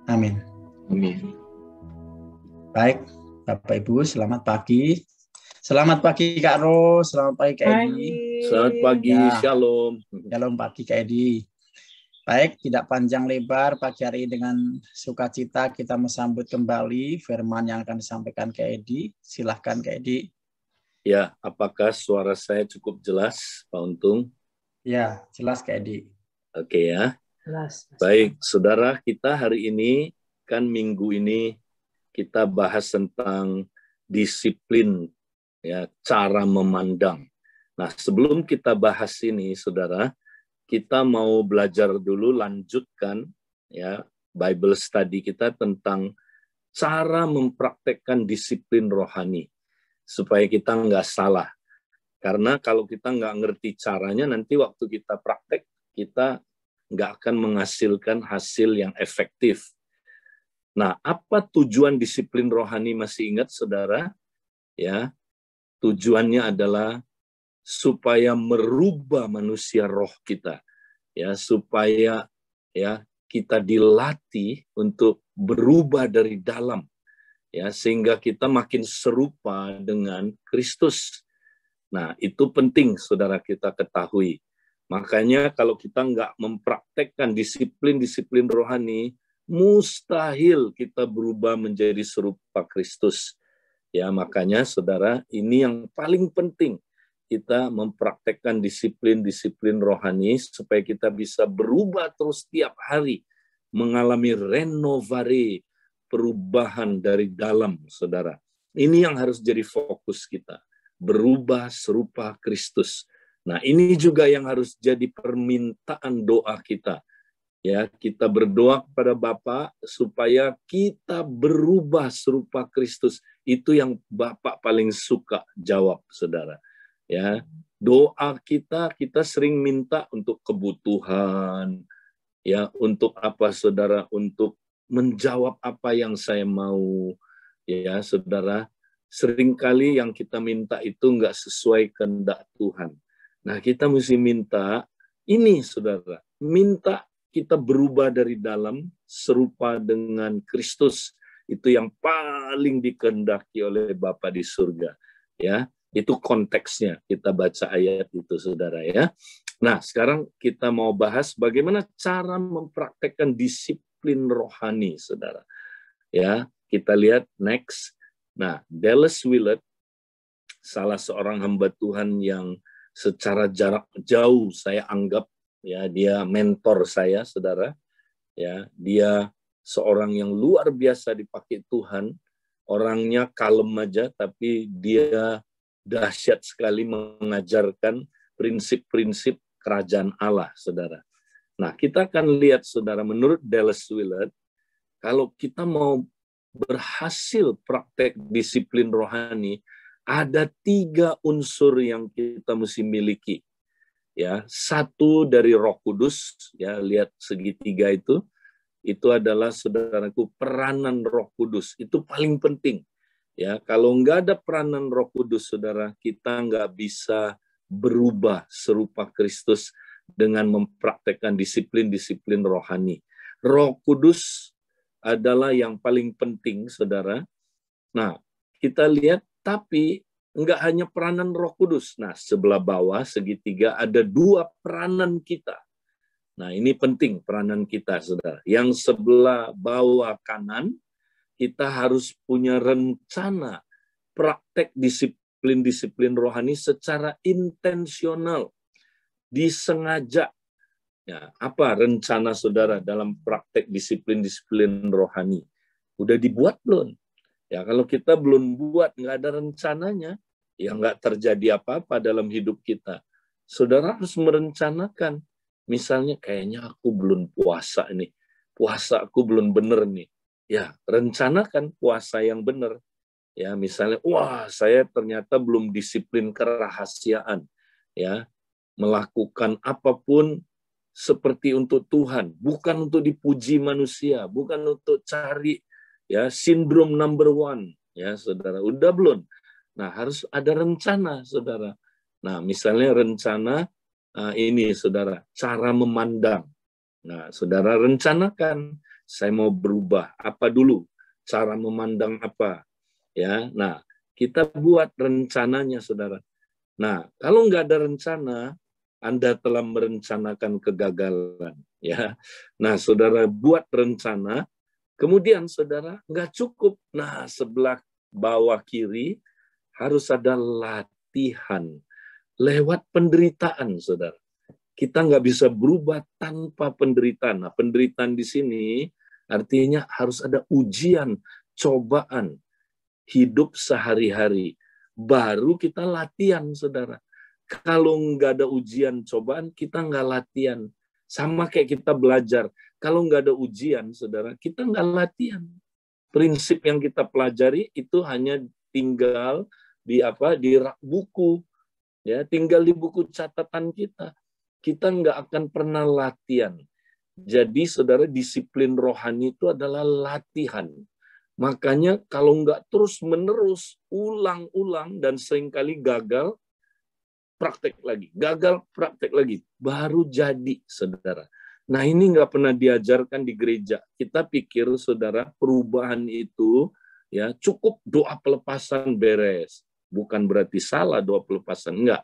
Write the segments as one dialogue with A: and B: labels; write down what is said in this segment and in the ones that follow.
A: Amin.
B: Amin.
A: Baik, Bapak Ibu, selamat pagi. Selamat pagi Kak Ros, selamat pagi Kak Edi.
B: Selamat pagi,
A: Ya.
B: Shalom.
A: Shalom pagi Kak Edi. Baik, tidak panjang lebar, pagi hari ini dengan sukacita kita sambut kembali firman yang akan disampaikan Kak Edi. Silahkan Kak Edi.
B: Ya, apakah suara saya cukup jelas, Pak Untung?
A: Ya, jelas Kak Edi.
B: Oke ya.
C: Jelas.
B: Baik, saudara, kita hari ini, kan minggu ini kita bahas tentang disiplin, ya, cara memandang. Nah, sebelum kita bahas ini, saudara, kita mau belajar dulu, lanjutkan ya Bible study kita tentang cara mempraktekkan disiplin rohani supaya kita nggak salah. Karena kalau kita nggak ngerti caranya, nanti waktu kita praktek kita nggak akan menghasilkan hasil yang efektif. Nah, apa tujuan disiplin rohani? Masih ingat, saudara? Ya, tujuannya adalah supaya merubah manusia roh kita, ya, supaya ya kita dilatih untuk berubah dari dalam, ya, sehingga kita makin serupa dengan Kristus. Nah, itu penting, saudara, kita ketahui. Makanya kalau kita nggak mempraktekkan disiplin-disiplin rohani, mustahil kita berubah menjadi serupa Kristus. Ya, makanya, saudara, ini yang paling penting. Kita mempraktekkan disiplin-disiplin rohani supaya kita bisa berubah terus setiap hari, mengalami renovasi, perubahan dari dalam, saudara. Ini yang harus jadi fokus kita, berubah serupa Kristus. Nah, ini juga yang harus jadi permintaan doa kita. Ya, kita berdoa kepada Bapa supaya kita berubah serupa Kristus. Itu yang Bapak paling suka jawab, saudara. Ya, doa kita sering minta untuk kebutuhan, ya, untuk apa, saudara? Untuk menjawab apa yang saya mau, ya, saudara. Seringkali yang kita minta itu nggak sesuai kehendak Tuhan. Nah, kita mesti minta ini, saudara, minta kita berubah dari dalam serupa dengan Kristus. Itu yang paling dikehendaki oleh Bapa di surga, ya. Itu konteksnya, kita baca ayat itu, saudara, ya. Nah, sekarang kita mau bahas bagaimana cara mempraktekkan disiplin rohani, saudara. Ya, kita lihat next. Nah, Dallas Willard, salah seorang hamba Tuhan yang secara jarak jauh saya anggap, ya, dia mentor saya, saudara. Ya, dia seorang yang luar biasa dipakai Tuhan. Orangnya kalem aja, tapi dia dahsyat sekali mengajarkan prinsip-prinsip kerajaan Allah, saudara. Nah, kita akan lihat, saudara, menurut Dallas Willard, kalau kita mau berhasil praktek disiplin rohani, ada 3 unsur yang kita mesti miliki. Ya, 1 dari Roh Kudus, ya, lihat segitiga itu adalah, saudaraku, peranan Roh Kudus. Itu paling penting. Ya, kalau nggak ada peranan Roh Kudus, saudara, kita nggak bisa berubah serupa Kristus dengan mempraktekkan disiplin-disiplin rohani. Roh Kudus adalah yang paling penting, saudara. Nah, kita lihat, tapi nggak hanya peranan Roh Kudus. Nah, sebelah bawah segitiga ada 2 peranan kita. Nah, ini penting peranan kita, saudara. Yang sebelah bawah kanan, kita harus punya rencana praktek disiplin-disiplin rohani secara intensional, disengaja. Ya, apa rencana, saudara, dalam praktek disiplin-disiplin rohani? Udah dibuat belum? Ya, kalau kita belum buat, nggak ada rencananya, ya nggak terjadi apa-apa dalam hidup kita. Saudara harus merencanakan. Misalnya, kayaknya aku belum puasa nih. Puasa aku belum bener nih. Ya, rencanakan puasa yang benar. Ya, misalnya, wah, saya ternyata belum disiplin kerahasiaan. Ya, melakukan apapun seperti untuk Tuhan, bukan untuk dipuji manusia, bukan untuk cari, ya, sindrom number 1, ya, saudara. Udah belum? Nah, harus ada rencana, saudara. Nah, misalnya rencana ini, saudara, cara memandang. Nah, saudara rencanakan saya mau berubah. Apa dulu? Cara memandang apa? Ya, nah kita buat rencananya, saudara. Nah, kalau nggak ada rencana, Anda telah merencanakan kegagalan. Ya, nah saudara buat rencana, kemudian saudara nggak cukup. Nah, sebelah bawah kiri harus ada latihan lewat penderitaan, saudara. Kita nggak bisa berubah tanpa penderitaan. Nah, penderitaan di sini artinya harus ada ujian, cobaan, hidup sehari-hari. Baru kita latihan, saudara. Kalau nggak ada ujian, cobaan, kita nggak latihan. Sama kayak kita belajar. Kalau nggak ada ujian, saudara, kita nggak latihan. Prinsip yang kita pelajari itu hanya tinggal di rak buku, ya, tinggal di buku catatan kita. Kita nggak akan pernah latihan. Jadi, saudara, disiplin rohani itu adalah latihan. Makanya kalau nggak terus-menerus, ulang-ulang, dan seringkali gagal, praktek lagi. Gagal, praktek lagi. Baru jadi, saudara. Nah, ini nggak pernah diajarkan di gereja. Kita pikir, saudara, perubahan itu ya cukup doa pelepasan beres. Bukan berarti salah doa pelepasan, enggak.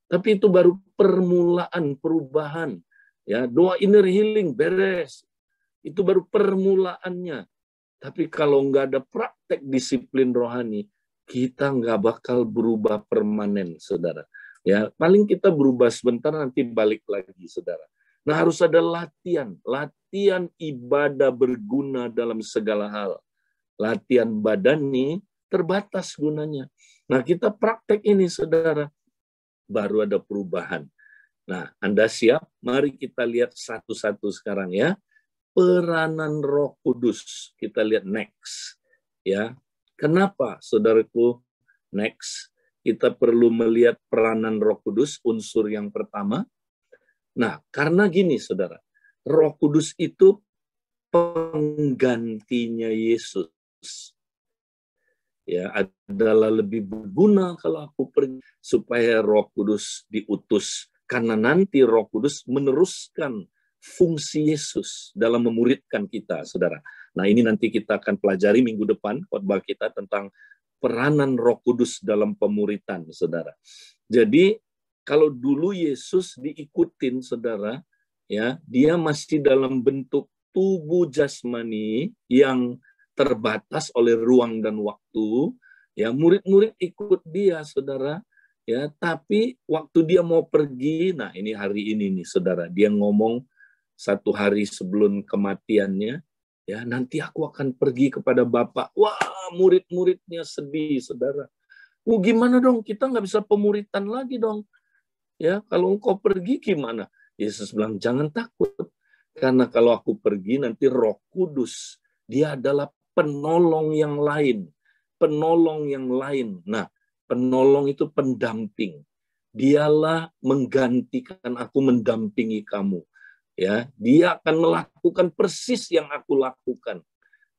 B: Tapi itu baru permulaan perubahan. Ya, doa inner healing beres. Itu baru permulaannya. Tapi kalau nggak ada praktek disiplin rohani, kita nggak bakal berubah permanen, saudara. Ya, paling kita berubah sebentar, nanti balik lagi, saudara. Nah, harus ada latihan. Latihan ibadah berguna dalam segala hal. Latihan badani terbatas gunanya. Nah, kita praktek ini, saudara. Baru ada perubahan. Nah, Anda siap? Mari kita lihat satu-satu sekarang ya. Peranan Roh Kudus. Kita lihat next. Ya. Kenapa, saudaraku? Next. Kita perlu melihat peranan Roh Kudus, unsur yang pertama. Nah, karena gini, saudara. Roh Kudus itu penggantinya Yesus. Ya, adalah lebih berguna kalau aku pergi, supaya Roh Kudus diutus, karena nanti Roh Kudus meneruskan fungsi Yesus dalam memuridkan kita, saudara. Nah, ini nanti kita akan pelajari minggu depan khotbah kita tentang peranan Roh Kudus dalam pemuritan, saudara. Jadi kalau dulu Yesus diikutin, saudara, ya, dia masih dalam bentuk tubuh jasmani yang terbatas oleh ruang dan waktu, ya, murid-murid ikut dia, saudara, ya, tapi waktu dia mau pergi, nah ini hari ini nih, saudara, dia ngomong 1 hari sebelum kematiannya, ya, nanti aku akan pergi kepada Bapa. Wah, murid-muridnya sedih, saudara. Gimana dong, kita nggak bisa pemuritan lagi dong, ya, kalau engkau pergi gimana? Yesus bilang, jangan takut, karena kalau aku pergi nanti Roh Kudus, dia adalah penolong yang lain. Penolong yang lain. Nah, penolong itu pendamping. Dialah menggantikan aku, mendampingi kamu. Ya, dia akan melakukan persis yang aku lakukan.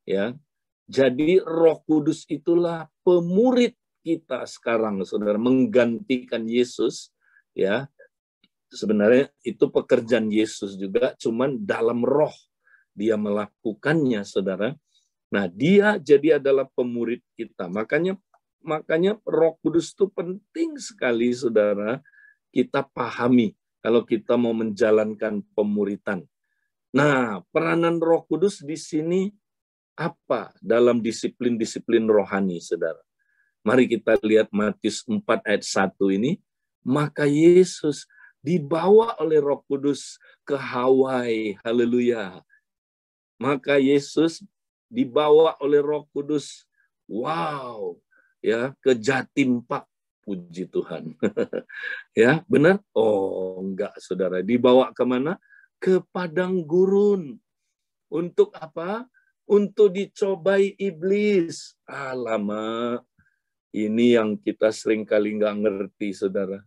B: Ya, jadi Roh Kudus itulah pemurid kita sekarang, saudara, menggantikan Yesus. Ya, sebenarnya itu pekerjaan Yesus juga, cuman dalam roh dia melakukannya, saudara. Nah, dia jadi adalah pemurid kita. Makanya Roh Kudus itu penting sekali, saudara, kita pahami kalau kita mau menjalankan pemuritan. Nah, peranan Roh Kudus di sini apa dalam disiplin-disiplin rohani, saudara? Mari kita lihat Matius 4 ayat 1 ini. Maka Yesus dibawa oleh Roh Kudus ke Hawaii. Haleluya. Maka Yesus dibawa oleh Roh Kudus, wow, ya, ke Jatim Park, puji Tuhan. Ya, benar? Oh, enggak, saudara. Dibawa kemana? Ke padang gurun. Untuk apa? Untuk dicobai iblis. Alamak, ini yang kita seringkali nggak ngerti, saudara.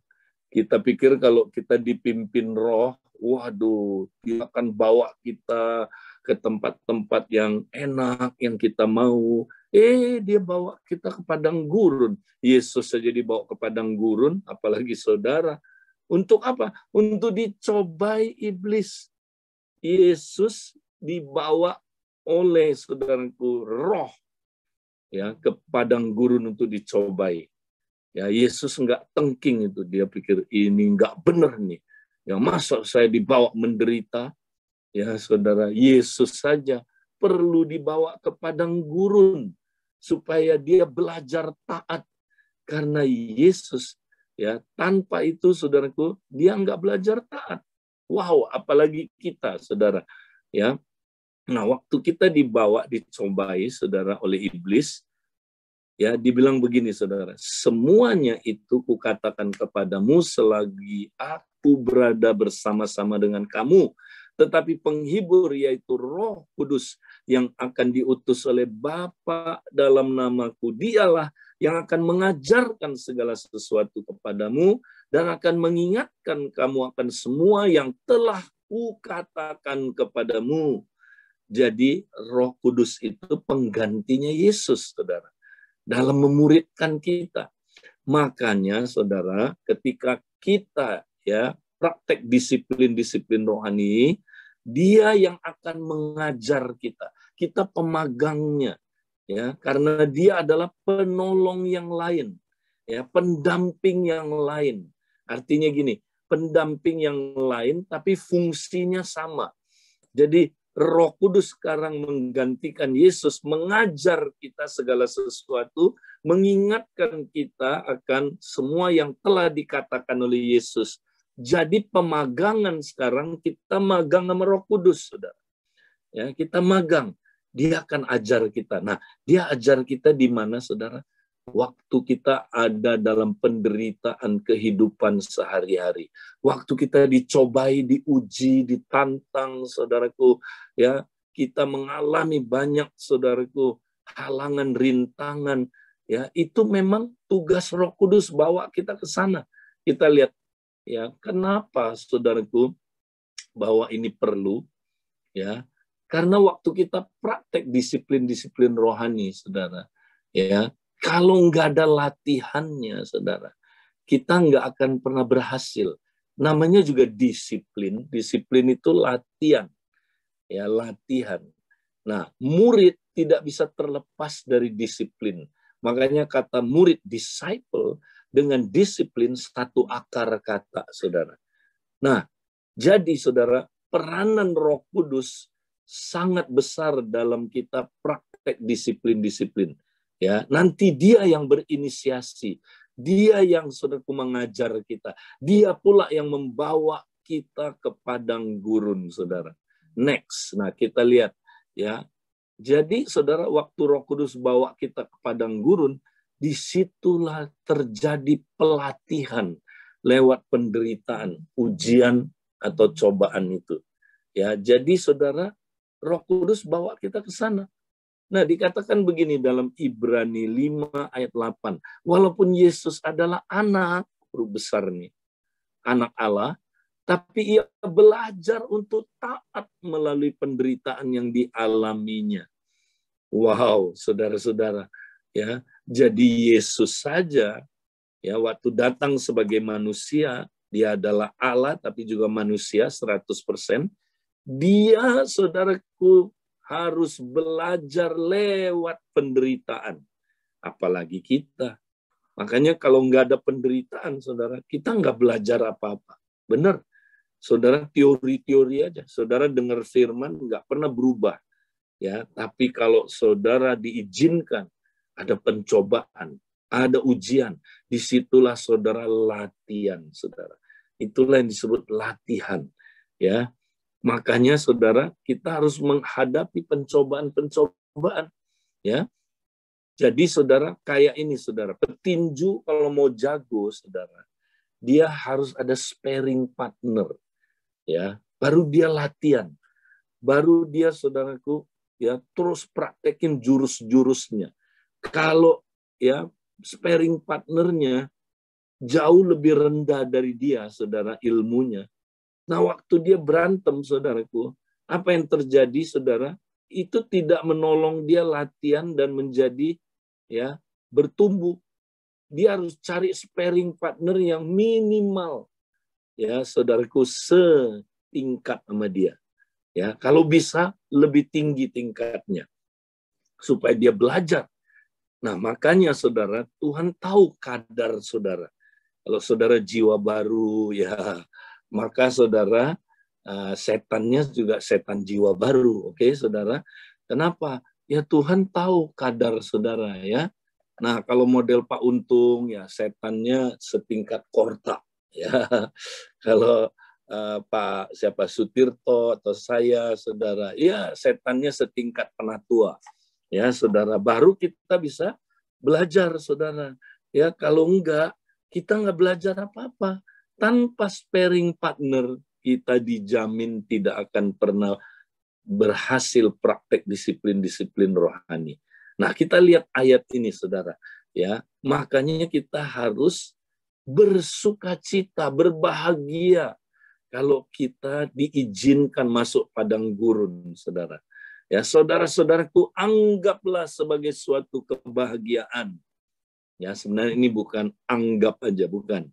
B: Kita pikir kalau kita dipimpin roh, waduh, dia akan bawa kita ke tempat-tempat yang enak, yang kita mau. Dia bawa kita ke padang gurun. Yesus saja dibawa ke padang gurun, apalagi saudara. Untuk apa? Untuk dicobai iblis. Yesus dibawa oleh saudaraku roh ya ke padang gurun untuk dicobai. Ya, Yesus nggak tengking itu, dia pikir ini nggak benar nih. Ya, masa saya dibawa menderita? Ya, saudara, Yesus saja perlu dibawa ke padang gurun supaya dia belajar taat. Karena Yesus, ya, tanpa itu, saudaraku, dia nggak belajar taat. Wow, apalagi kita, saudara. Ya, nah, waktu kita dibawa, dicobai, saudara, oleh iblis, ya, dibilang begini, saudara, semuanya itu kukatakan kepadamu selagi aku berada bersama-sama dengan kamu. Tetapi penghibur, yaitu Roh Kudus yang akan diutus oleh Bapa dalam namaku, dialah yang akan mengajarkan segala sesuatu kepadamu dan akan mengingatkan kamu akan semua yang telah kukatakan kepadamu. Jadi Roh Kudus itu penggantinya Yesus, saudara, dalam memuridkan kita. Makanya saudara, ketika kita ya praktek disiplin-disiplin rohani, dia yang akan mengajar kita. Kita pemagangnya, ya, karena dia adalah penolong yang lain, ya, pendamping yang lain. Artinya gini, pendamping yang lain tapi fungsinya sama. Jadi Roh Kudus sekarang menggantikan Yesus, mengajar kita segala sesuatu, mengingatkan kita akan semua yang telah dikatakan oleh Yesus. Jadi pemagangan sekarang kita magang sama Roh Kudus, saudara. Ya, kita magang, dia akan ajar kita. Nah, dia ajar kita di mana, saudara? Waktu kita ada dalam penderitaan kehidupan sehari-hari. Waktu kita dicobai, diuji, ditantang, saudaraku, ya, kita mengalami banyak, saudaraku, halangan, rintangan, ya, itu memang tugas Roh Kudus bawa kita ke sana. Kita lihat, ya, kenapa, saudaraku, bahwa ini perlu, ya, karena waktu kita praktek disiplin-disiplin rohani, saudara, ya, kalau nggak ada latihannya, saudara, kita nggak akan pernah berhasil. Namanya juga disiplin. Disiplin itu latihan. Ya, latihan. Nah, murid tidak bisa terlepas dari disiplin. Makanya kata murid, disciple, dengan disiplin satu akar kata, saudara. Nah, jadi saudara, peranan Roh Kudus sangat besar dalam kita praktek disiplin-disiplin. Ya, nanti dia yang berinisiasi, dia yang saudaraku mengajar kita, dia pula yang membawa kita ke padang gurun, saudara. Next, nah kita lihat, ya. Jadi saudara, waktu Roh Kudus bawa kita ke padang gurun, disitulah terjadi pelatihan lewat penderitaan, ujian atau cobaan itu. Ya, jadi saudara, Roh Kudus bawa kita ke sana. Nah, dikatakan begini dalam Ibrani 5 ayat 8. Walaupun Yesus adalah anak, huruf besar nih, anak Allah, tapi ia belajar untuk taat melalui penderitaan yang dialaminya. Wow, saudara-saudara, ya. Jadi Yesus saja, ya, waktu datang sebagai manusia, dia adalah Allah tapi juga manusia 100%. Dia, saudaraku, harus belajar lewat penderitaan. Apalagi kita. Makanya kalau nggak ada penderitaan, saudara, kita nggak belajar apa-apa. Benar. Saudara, teori-teori aja. Saudara dengar firman nggak pernah berubah. Ya, tapi kalau saudara diizinkan, ada pencobaan, ada ujian, disitulah saudara latihan, saudara. Itulah yang disebut latihan. Ya, makanya saudara, kita harus menghadapi pencobaan-pencobaan, ya. Jadi saudara, kayak ini saudara, petinju kalau mau jago, saudara, dia harus ada sparring partner, ya. Baru dia latihan, baru dia, saudaraku, ya, terus praktekin jurus-jurusnya. Kalau ya sparring partnernya jauh lebih rendah dari dia, saudara, ilmunya. Nah, waktu dia berantem, saudaraku, apa yang terjadi, saudara? Itu tidak menolong dia latihan dan menjadi, ya, bertumbuh. Dia harus cari sparring partner yang minimal, ya, saudaraku, setingkat sama dia. Ya, kalau bisa lebih tinggi tingkatnya supaya dia belajar. Nah, makanya saudara, Tuhan tahu kadar saudara. Kalau saudara jiwa baru, ya, maka saudara setannya juga setan jiwa baru, oke, saudara? Kenapa? Ya Tuhan tahu kadar saudara, ya. Nah, kalau model Pak Untung, ya setannya setingkat Korta, ya. Kalau Pak siapa Sutirto atau saya, saudara, ya setannya setingkat Penatua, ya, saudara. Baru kita bisa belajar, saudara. Ya, kalau enggak, kita nggak belajar apa-apa. Tanpa sparing partner, kita dijamin tidak akan pernah berhasil praktek disiplin-disiplin rohani. Nah, kita lihat ayat ini, saudara. Ya, makanya kita harus bersukacita, berbahagia kalau kita diizinkan masuk padang gurun, saudara. Ya, saudara-saudaraku, anggaplah sebagai suatu kebahagiaan. Ya, sebenarnya ini bukan anggap aja, bukan.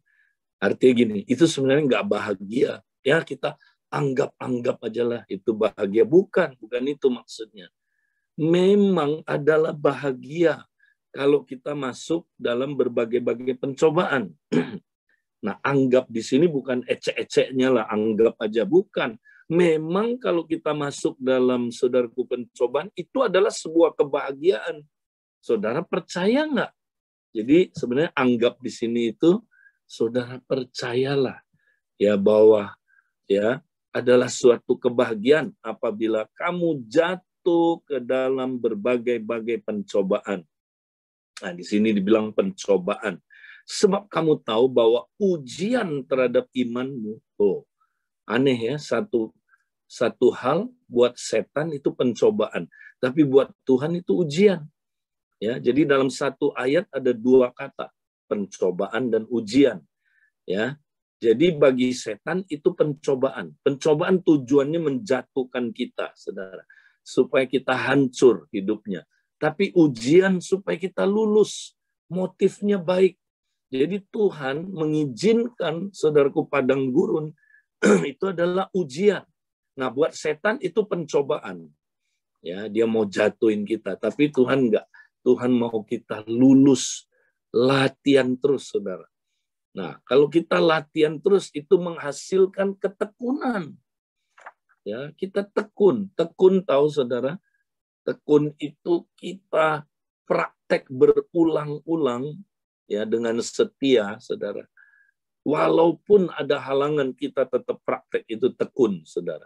B: Artinya gini, itu sebenarnya nggak bahagia. Ya, kita anggap aja lah itu bahagia. Bukan itu maksudnya. Memang adalah bahagia kalau kita masuk dalam berbagai-bagai pencobaan. Nah, anggap di sini bukan ecek-eceknya lah, anggap aja. Bukan. Memang kalau kita masuk dalam, saudaraku, pencobaan, itu adalah sebuah kebahagiaan. Saudara percaya nggak? Jadi sebenarnya anggap di sini itu, saudara percayalah ya bahwa ya adalah suatu kebahagiaan apabila kamu jatuh ke dalam berbagai-bagai pencobaan. Nah, di sini dibilang pencobaan. Sebab kamu tahu bahwa ujian terhadap imanmu, aneh ya, satu hal buat setan itu pencobaan, tapi buat Tuhan itu ujian. Ya, jadi dalam satu ayat ada dua kata, pencobaan dan ujian. Ya, jadi bagi setan itu pencobaan. Pencobaan tujuannya menjatuhkan kita, saudara, supaya kita hancur hidupnya. Tapi ujian supaya kita lulus, motifnya baik. Jadi Tuhan mengizinkan, saudaraku, padang gurun itu adalah ujian. Nah, buat setan itu pencobaan. Ya, dia mau jatuhin kita, tapi Tuhan enggak. Tuhan mau kita lulus, latihan terus, saudara. Nah, kalau kita latihan terus, itu menghasilkan ketekunan. Ya, kita tekun. Tekun tahu, saudara? Tekun itu kita praktek berulang-ulang ya dengan setia, saudara. Walaupun ada halangan, kita tetap praktek itu tekun, saudara.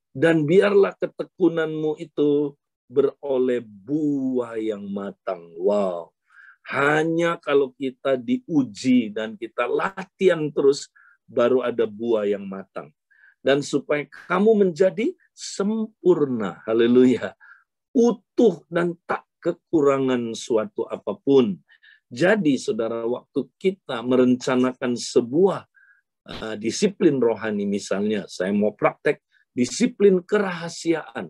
B: Dan biarlah ketekunanmu itu beroleh buah yang matang. Wow. Hanya kalau kita diuji dan kita latihan terus, baru ada buah yang matang. Dan supaya kamu menjadi sempurna, haleluya, utuh dan tak kekurangan suatu apapun. Jadi, saudara, waktu kita merencanakan sebuah disiplin rohani, misalnya, saya mau praktek disiplin kerahasiaan.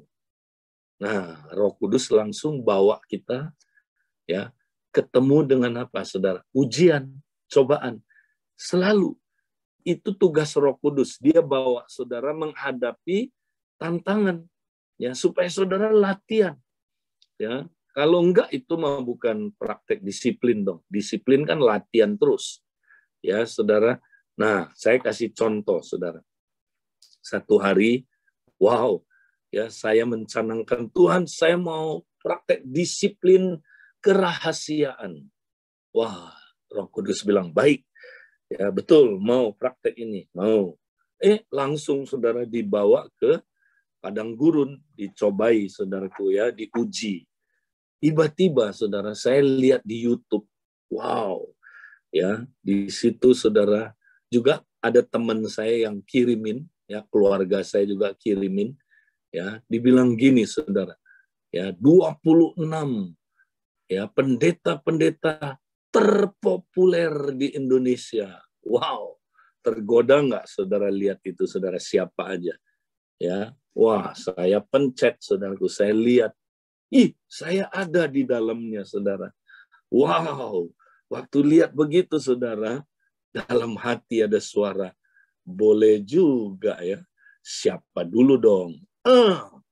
B: Nah, Roh Kudus langsung bawa kita ya ketemu dengan apa, saudara? Ujian, cobaan. Selalu itu tugas Roh Kudus. Dia bawa saudara menghadapi tantangan ya supaya saudara latihan. Ya, kalau enggak itu mah bukan praktek disiplin dong. Disiplin kan latihan terus. Ya, saudara. Nah, saya kasih contoh, saudara. Satu hari, wow, ya saya mencanangkan, Tuhan, saya mau praktek disiplin kerahasiaan. Wah, Roh Kudus bilang, baik. Ya, betul, mau praktek ini, mau. Langsung saudara dibawa ke padang gurun, dicobai, saudaraku ya, diuji. Tiba-tiba, saudara, saya lihat di YouTube, wow, ya, di situ, saudara, juga ada teman saya yang kirimin, ya, keluarga saya juga kirimin, ya, dibilang gini, saudara, ya, 26 ya pendeta-pendeta terpopuler di Indonesia. Wow, tergoda nggak, saudara, lihat itu, saudara, siapa aja, ya. Wah, saya pencet, saudaraku, saya lihat, saya ada di dalamnya, saudara. Wow, waktu lihat begitu, saudara, dalam hati ada suara, boleh juga ya, siapa dulu dong?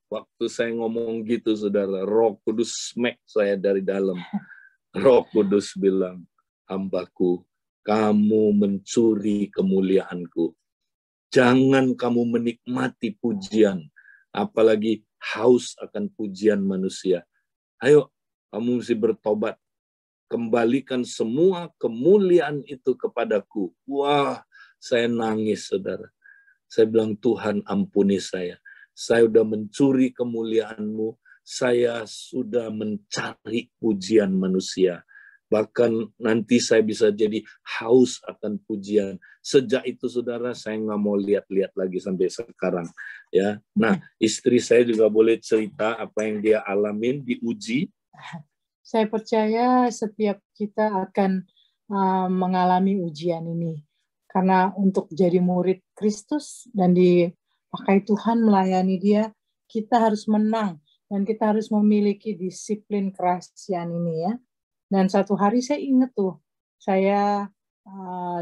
B: Waktu saya ngomong gitu, saudara, Roh Kudus smack saya dari dalam. Roh Kudus bilang, hambaku, kamu mencuri kemuliaanku. Jangan kamu menikmati pujian, apalagi haus akan pujian manusia. Ayo, kamu mesti bertobat. Kembalikan semua kemuliaan itu kepadaku. Wah, saya nangis, saudara. Saya bilang, Tuhan ampuni saya. Saya sudah mencuri kemuliaan-Mu. Saya sudah mencari pujian manusia. Bahkan nanti saya bisa jadi haus akan pujian. Sejak itu, saudara, saya nggak mau lihat-lihat lagi sampai sekarang. Ya, nah, istri saya juga boleh cerita apa yang dia alamin, diuji.
C: Saya percaya setiap kita akan mengalami ujian ini. Karena untuk jadi murid Kristus dan dipakai Tuhan melayani Dia, kita harus menang. Dan kita harus memiliki disiplin kerahasiaan ini ya. Dan satu hari saya ingat tuh, saya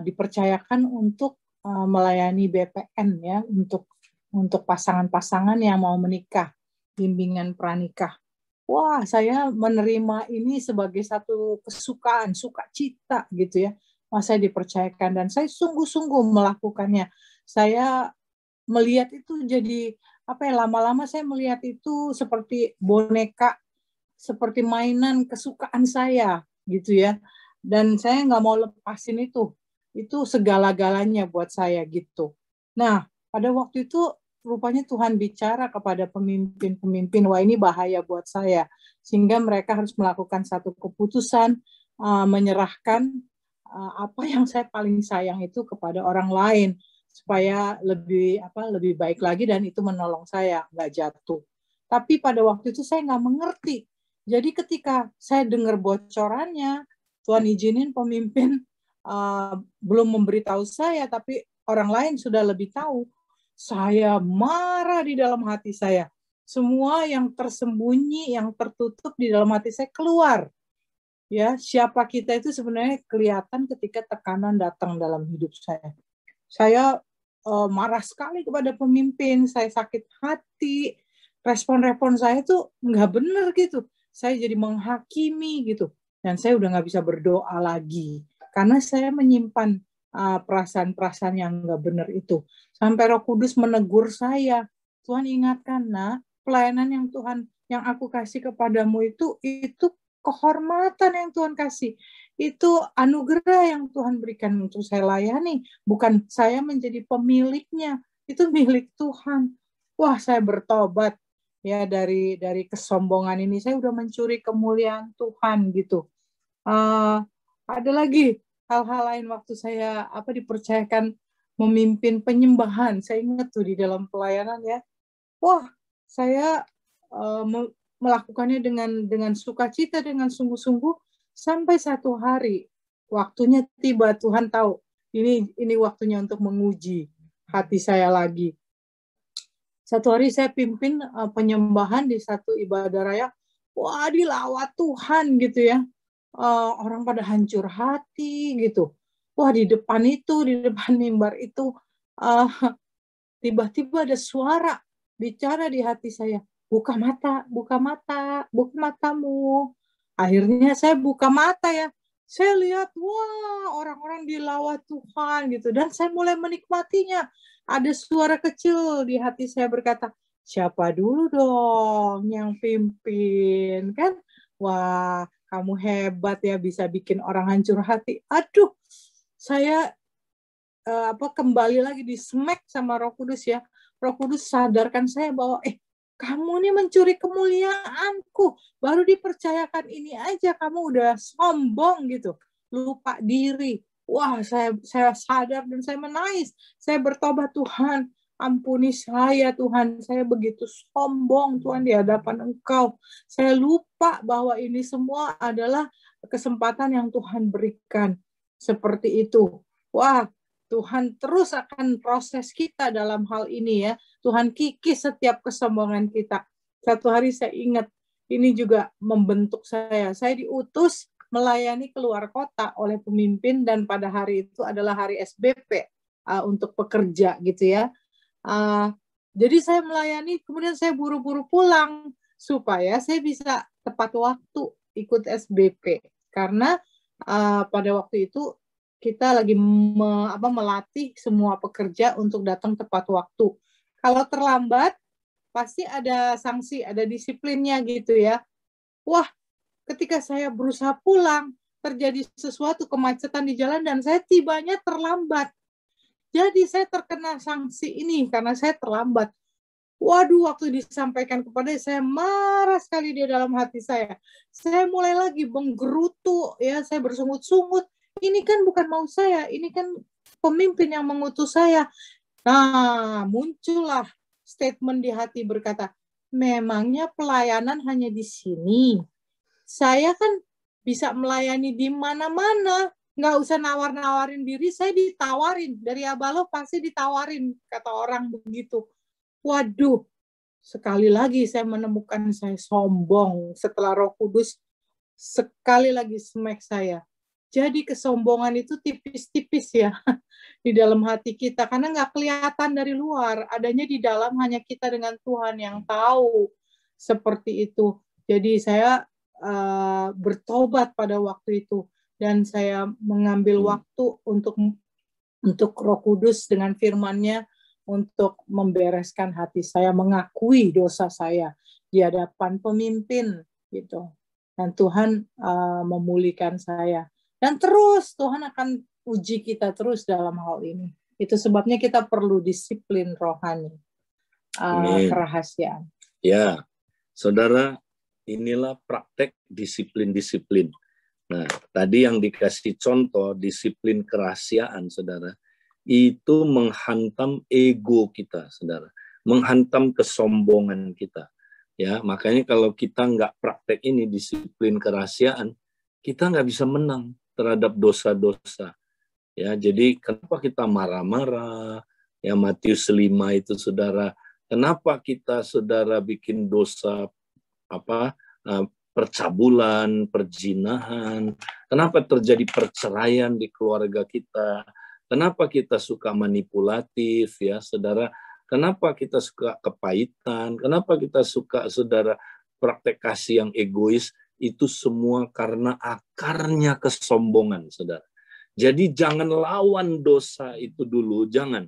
C: dipercayakan untuk melayani BPN ya, untuk pasangan-pasangan yang mau menikah, bimbingan pranikah. Wah, saya menerima ini sebagai satu kesukaan, sukacita gitu ya. Wah, saya dipercayakan dan saya sungguh-sungguh melakukannya. Saya melihat itu jadi lama-lama saya melihat itu seperti boneka, seperti mainan kesukaan saya gitu ya, dan saya nggak mau lepasin itu segala-galanya buat saya gitu. Nah, pada waktu itu rupanya Tuhan bicara kepada pemimpin-pemimpin, wah ini bahaya buat saya, sehingga mereka harus melakukan satu keputusan, menyerahkan apa yang saya paling sayang itu kepada orang lain, supaya lebih baik lagi dan itu menolong saya nggak jatuh. Tapi pada waktu itu saya nggak mengerti. Jadi ketika saya dengar bocorannya, Tuhan izinin pemimpin belum memberitahu saya, tapi orang lain sudah lebih tahu. Saya marah di dalam hati saya. Semua yang tersembunyi, yang tertutup di dalam hati saya keluar. Ya, siapa kita itu sebenarnya kelihatan ketika tekanan datang dalam hidup saya. Saya marah sekali kepada pemimpin, saya sakit hati. Respon-respon saya tuh nggak benar gitu. Saya jadi menghakimi gitu, dan saya udah nggak bisa berdoa lagi karena saya menyimpan perasaan-perasaan yang nggak benar itu. Sampai Roh Kudus menegur saya, Tuhan ingatkan, nah, pelayanan yang aku kasih kepadamu itu kehormatan yang Tuhan kasih, itu anugerah yang Tuhan berikan untuk saya layani, bukan saya menjadi pemiliknya, itu milik Tuhan. Wah, saya bertobat. Ya, dari kesombongan ini saya udah mencuri kemuliaan Tuhan gitu. Ada lagi hal-hal lain waktu saya dipercayakan memimpin penyembahan. Saya ingat tuh di dalam pelayanan ya. Wah, saya melakukannya dengan sukacita, dengan sungguh-sungguh, sampai satu hari waktunya tiba, Tuhan tahu ini waktunya untuk menguji hati saya lagi. Satu hari saya pimpin penyembahan di satu ibadah raya. Wah, dilawat Tuhan gitu ya. Orang pada hancur hati gitu. Wah, di depan mimbar itu, tiba-tiba ada suara bicara di hati saya. Buka mata, buka mata, buka matamu. Akhirnya saya buka mata ya. Saya lihat, wah, orang-orang dilawat Tuhan gitu. Dan saya mulai menikmatinya. Ada suara kecil di hati saya berkata, siapa dulu dong yang pimpin, kan? Wah, kamu hebat ya, bisa bikin orang hancur hati. Aduh, saya kembali lagi di smack sama Roh Kudus ya. Roh Kudus sadarkan saya bahwa kamu nih mencuri kemuliaanku, baru dipercayakan ini aja kamu udah sombong gitu, lupa diri. Wah, saya sadar dan saya menangis. Saya bertobat, Tuhan, ampuni saya Tuhan, saya begitu sombong Tuhan di hadapan Engkau. Saya lupa bahwa ini semua adalah kesempatan yang Tuhan berikan. Seperti itu. Wah, Tuhan terus akan proses kita dalam hal ini ya. Tuhan kikis setiap kesombongan kita. Satu hari saya ingat, ini juga membentuk saya. Saya diutus melayani keluar kota oleh pemimpin, dan pada hari itu adalah hari SBP untuk pekerja gitu ya. Jadi saya melayani, kemudian saya buru-buru pulang supaya saya bisa tepat waktu ikut SBP. Karena pada waktu itu kita lagi melatih semua pekerja untuk datang tepat waktu. Kalau terlambat, pasti ada sanksi, ada disiplinnya gitu ya. Wah, ketika saya berusaha pulang, terjadi sesuatu kemacetan di jalan dan saya tibanya terlambat. Jadi saya terkena sanksi ini karena saya terlambat. Waduh, waktu disampaikan kepada saya marah sekali di dalam hati saya. Saya mulai lagi menggerutu, ya, saya bersungut-sungut. Ini kan bukan mau saya, ini kan pemimpin yang mengutus saya. Nah, muncullah statement di hati berkata, memangnya pelayanan hanya di sini. Saya kan bisa melayani di mana-mana. Nggak usah nawar-nawarin diri, saya ditawarin. Dari Abalo pasti ditawarin, kata orang begitu. Waduh, sekali lagi saya menemukan saya sombong setelah Roh Kudus sekali lagi smack saya. Jadi kesombongan itu tipis-tipis ya di dalam hati kita, karena nggak kelihatan dari luar, adanya di dalam hanya kita dengan Tuhan yang tahu seperti itu. Jadi saya bertobat pada waktu itu, dan saya mengambil waktu untuk Roh Kudus dengan firman-Nya untuk membereskan hati saya, mengakui dosa saya di hadapan pemimpin gitu. Dan Tuhan memulihkan saya. Dan terus Tuhan akan uji kita terus dalam hal ini. Itu sebabnya kita perlu disiplin rohani, kerahasiaan.
B: Ya, saudara, inilah praktek disiplin-disiplin. Nah, tadi yang dikasih contoh disiplin kerahasiaan, saudara, itu menghantam ego kita, saudara, menghantam kesombongan kita. Ya, makanya kalau kita nggak praktek ini disiplin kerahasiaan, kita nggak bisa menang terhadap dosa-dosa. Ya, jadi kenapa kita marah-marah? Ya, Matius 5 itu, saudara. Kenapa kita, saudara, bikin dosa percabulan, perzinahan? Kenapa terjadi perceraian di keluarga kita? Kenapa kita suka manipulatif, ya, saudara? Kenapa kita suka kepahitan? Kenapa kita suka, saudara, praktek kasih yang egois? Itu semua karena akarnya kesombongan, saudara. Jadi jangan lawan dosa itu dulu, jangan.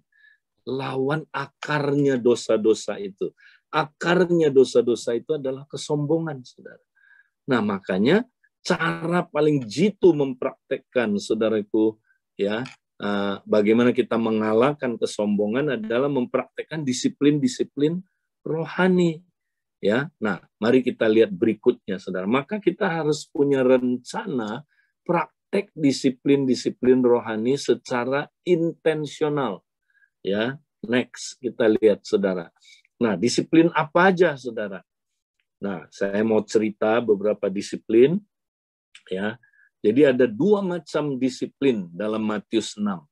B: Lawan akarnya dosa-dosa itu. Akarnya dosa-dosa itu adalah kesombongan, saudara. Nah, makanya cara paling jitu mempraktekkan, saudaraku, ya, bagaimana kita mengalahkan kesombongan adalah mempraktekkan disiplin-disiplin rohani. Ya, nah, mari kita lihat berikutnya, saudara. Maka kita harus punya rencana praktek disiplin-disiplin rohani secara intensional. Ya, next kita lihat, saudara. Nah, disiplin apa aja, saudara? Nah, saya mau cerita beberapa disiplin. Ya, jadi ada 2 macam disiplin dalam Matius 6.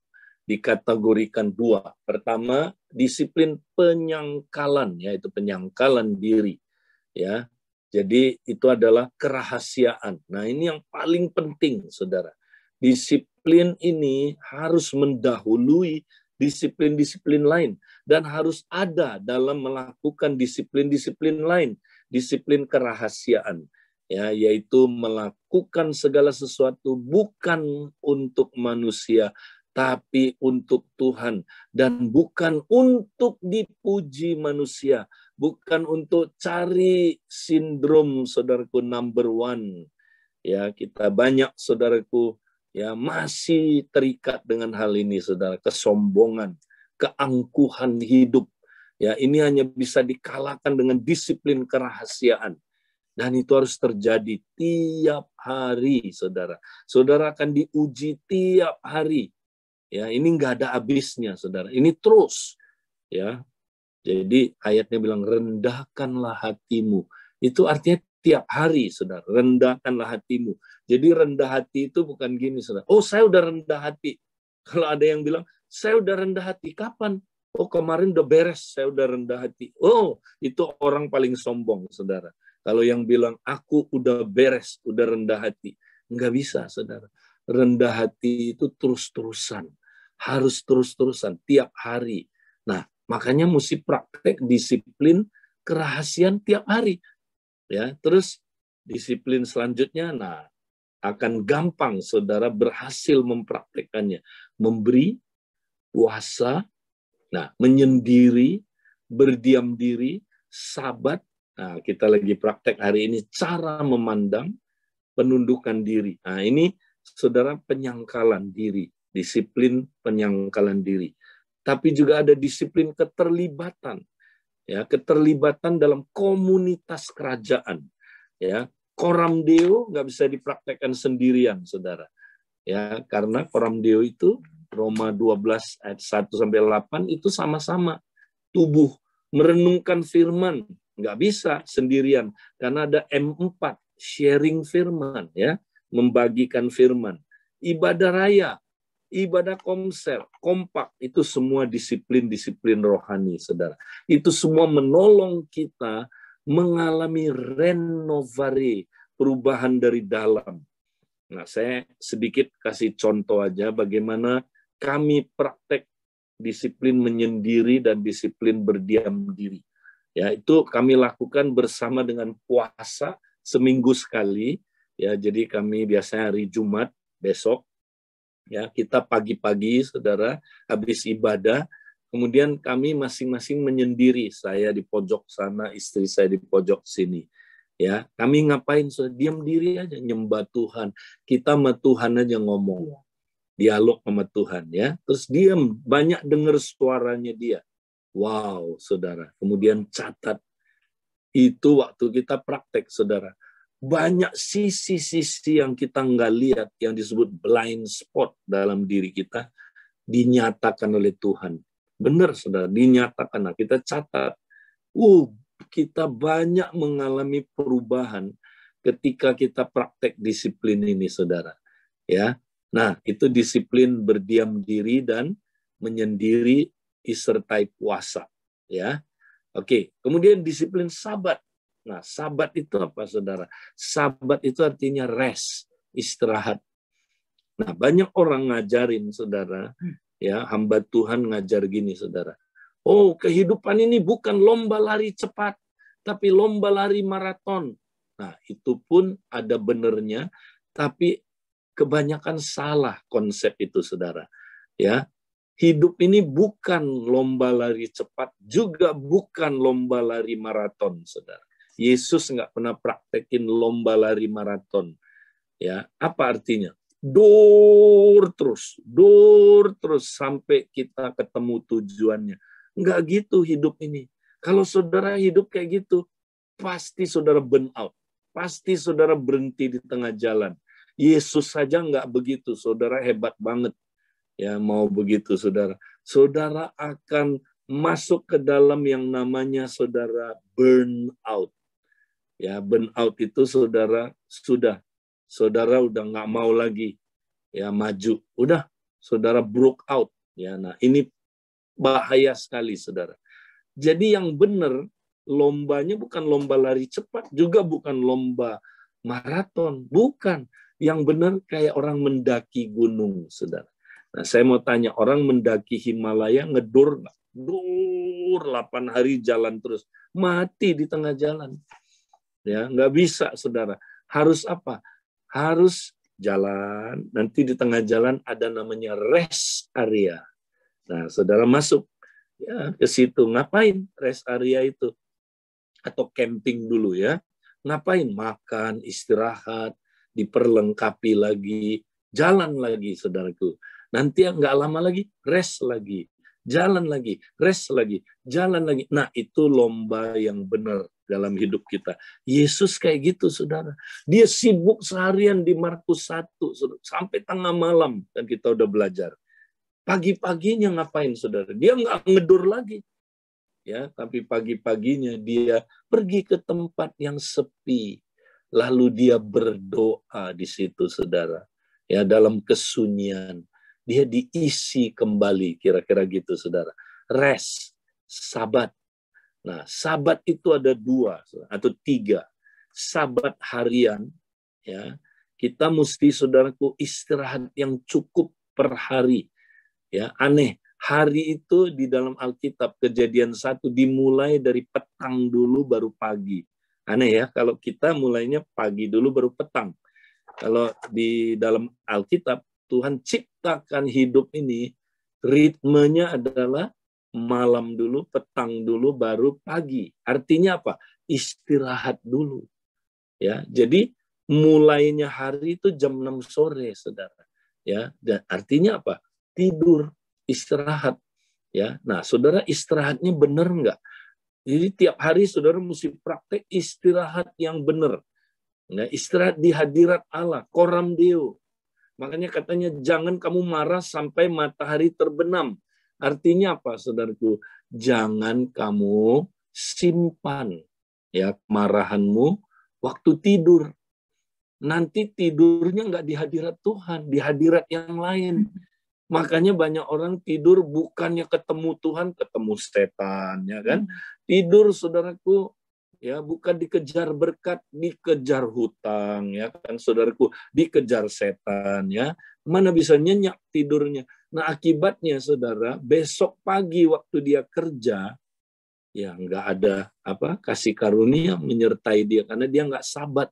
B: Dikategorikan 2. Pertama, disiplin penyangkalan, yaitu penyangkalan diri. Ya, jadi itu adalah kerahasiaan. Nah, ini yang paling penting, saudara. Disiplin ini harus mendahului disiplin-disiplin lain dan harus ada dalam melakukan disiplin-disiplin lain, disiplin kerahasiaan. Ya, yaitu melakukan segala sesuatu bukan untuk manusia, tapi untuk Tuhan, dan bukan untuk dipuji manusia, bukan untuk cari sindrom, saudaraku, number one. Ya, kita banyak, saudaraku, ya, masih terikat dengan hal ini, saudara, kesombongan, keangkuhan hidup. Ya, ini hanya bisa dikalahkan dengan disiplin kerahasiaan. Dan itu harus terjadi tiap hari, saudara. Saudara akan diuji tiap hari. Ya, ini nggak ada habisnya, saudara. Ini terus, ya. Jadi ayatnya bilang rendahkanlah hatimu. Itu artinya tiap hari, saudara. Rendahkanlah hatimu. Jadi rendah hati itu bukan gini, saudara. Oh, saya udah rendah hati. Kalau ada yang bilang saya udah rendah hati, kapan? Oh, kemarin udah beres, saya udah rendah hati. Oh, itu orang paling sombong, saudara. Kalau yang bilang aku udah beres, udah rendah hati, nggak bisa, saudara. Rendah hati itu terus-terusan. Harus terus-terusan, tiap hari. Nah, Makanya mesti praktek disiplin kerahasiaan tiap hari. Ya, terus disiplin selanjutnya, nah akan gampang saudara berhasil mempraktekannya. Memberi, puasa, nah menyendiri, berdiam diri, sabat. Nah, kita lagi praktek hari ini cara memandang, penundukan diri. Nah, ini saudara penyangkalan diri, disiplin penyangkalan diri. Tapi juga ada disiplin keterlibatan, ya, keterlibatan dalam komunitas kerajaan, ya. Coram Deo nggak bisa dipraktekkan sendirian, saudara, ya, karena Coram Deo itu Roma 12 ayat 1-8 itu sama-sama tubuh merenungkan firman, nggak bisa sendirian karena ada M4, sharing firman, ya, membagikan firman. Ibadah raya, ibadah komsel, kompak, itu semua disiplin-disiplin rohani, saudara. Itu semua menolong kita mengalami renovasi, perubahan dari dalam. Nah, saya sedikit kasih contoh aja bagaimana kami praktek disiplin menyendiri dan disiplin berdiam diri. Ya, itu kami lakukan bersama dengan puasa seminggu sekali. Ya, jadi kami biasanya hari Jumat besok, ya, kita pagi-pagi, saudara, habis ibadah, kemudian kami masing-masing menyendiri. Saya di pojok sana, istri saya di pojok sini. Ya, kami ngapain? Diam diri aja, nyembah Tuhan. Kita sama Tuhan aja ngomong, dialog sama Tuhan, ya. Terus diam, banyak dengar suaranya dia. Wow, saudara. Kemudian catat. Itu waktu kita praktek, saudara. Banyak sisi-sisi yang kita nggak lihat, yang disebut blind spot dalam diri kita, dinyatakan oleh Tuhan. Benar, saudara, dinyatakan. Nah, kita catat. Kita banyak mengalami perubahan ketika kita praktek disiplin ini, saudara. Ya, nah itu disiplin berdiam diri dan menyendiri disertai puasa. Ya, oke. Kemudian disiplin sabat. Nah, sabat itu apa, saudara? Sabat itu artinya rest, istirahat. Nah, banyak orang ngajarin, saudara, ya, hamba Tuhan ngajar gini, saudara. Oh, kehidupan ini bukan lomba lari cepat, tapi lomba lari maraton. Nah, itu pun ada benernya, tapi kebanyakan salah konsep itu, saudara. Ya, hidup ini bukan lomba lari cepat, juga bukan lomba lari maraton, saudara. Yesus nggak pernah praktekin lomba lari maraton. Ya, apa artinya? Dor terus sampai kita ketemu tujuannya. Nggak gitu hidup ini. Kalau saudara hidup kayak gitu, pasti saudara burn out. Pasti saudara berhenti di tengah jalan. Yesus saja nggak begitu, saudara hebat banget. Ya, mau begitu, saudara. Saudara akan masuk ke dalam yang namanya saudara burn out. Ya, burn out itu saudara udah nggak mau lagi, ya, maju. Udah, saudara broke out. Ya, nah ini bahaya sekali, saudara. Jadi yang benar, lombanya bukan lomba lari cepat, juga bukan lomba maraton, bukan. Yang benar kayak orang mendaki gunung, saudara. Nah, saya mau tanya, orang mendaki Himalaya ngedur nggak? Dur 8 hari jalan terus, mati di tengah jalan. Ya, nggak bisa, saudara. Harus apa? Harus jalan. Nanti di tengah jalan ada namanya rest area. Nah, saudara masuk, ya, ke situ. Ngapain rest area itu? Atau camping dulu, ya. Ngapain? Makan, istirahat, diperlengkapi lagi, jalan lagi, saudaraku. Nanti nggak lama lagi, rest lagi. Jalan lagi, rest lagi, jalan lagi. Nah, itu lomba yang benar dalam hidup kita. Yesus kayak gitu, saudara. Dia sibuk seharian di Markus 1, saudara, sampai tengah malam, dan kita udah belajar. Pagi-paginya ngapain, saudara? Dia nggak ngedur lagi. Ya, tapi pagi-paginya dia pergi ke tempat yang sepi. Lalu dia berdoa di situ, saudara. Ya, dalam kesunyian. Dia diisi kembali, kira-kira gitu, saudara. Rest, sabat. Nah, sabat itu ada 2 atau 3. Sabat harian, ya. Kita mesti, saudaraku, istirahat yang cukup per hari. Ya, aneh, Hari itu di dalam Alkitab Kejadian 1 dimulai dari petang dulu baru pagi. Aneh ya, kalau kita mulainya pagi dulu baru petang. Kalau di dalam Alkitab, Tuhan ciptakan hidup ini, ritmenya adalah malam dulu, petang dulu, baru pagi. Artinya apa? Istirahat dulu. Ya, jadi mulainya hari itu jam 6 sore, saudara. Ya, dan artinya apa? Tidur, istirahat. Ya, nah, saudara istirahatnya benar nggak? Jadi tiap hari saudara mesti praktek istirahat yang benar. Nah, istirahat di hadirat Allah, coram Deo. Makanya katanya jangan kamu marah sampai matahari terbenam. Artinya apa, saudaraku? Jangan kamu simpan ya kemarahanmu waktu tidur. Nanti tidurnya nggak di hadirat Tuhan, di hadirat yang lain. Makanya banyak orang tidur bukannya ketemu Tuhan, ketemu setan, ya kan? Tidur, saudaraku, ya bukan dikejar berkat, dikejar hutang, ya kan, saudaraku, dikejar setan, ya. Mana bisa nyenyak tidurnya? Nah, akibatnya, saudara, besok pagi waktu dia kerja, ya nggak ada kasih karunia menyertai dia karena dia nggak sabat.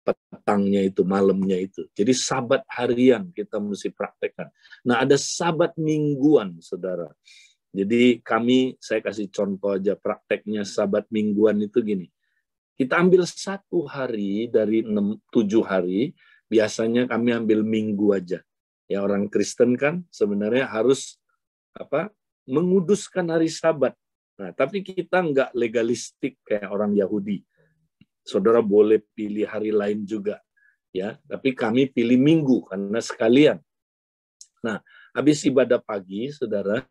B: Petangnya itu, malamnya itu. Jadi sabat harian kita mesti praktekkan. Nah, ada sabat mingguan, saudara. Jadi saya kasih contoh aja prakteknya sabat mingguan itu gini. Kita ambil 1 hari dari 7 hari, biasanya kami ambil minggu aja. Ya, orang Kristen kan sebenarnya harus menguduskan hari sabat. Nah, tapi kita nggak legalistik kayak orang Yahudi. Saudara boleh pilih hari lain juga, ya. Tapi kami pilih minggu karena sekalian. Nah, habis ibadah pagi, saudara,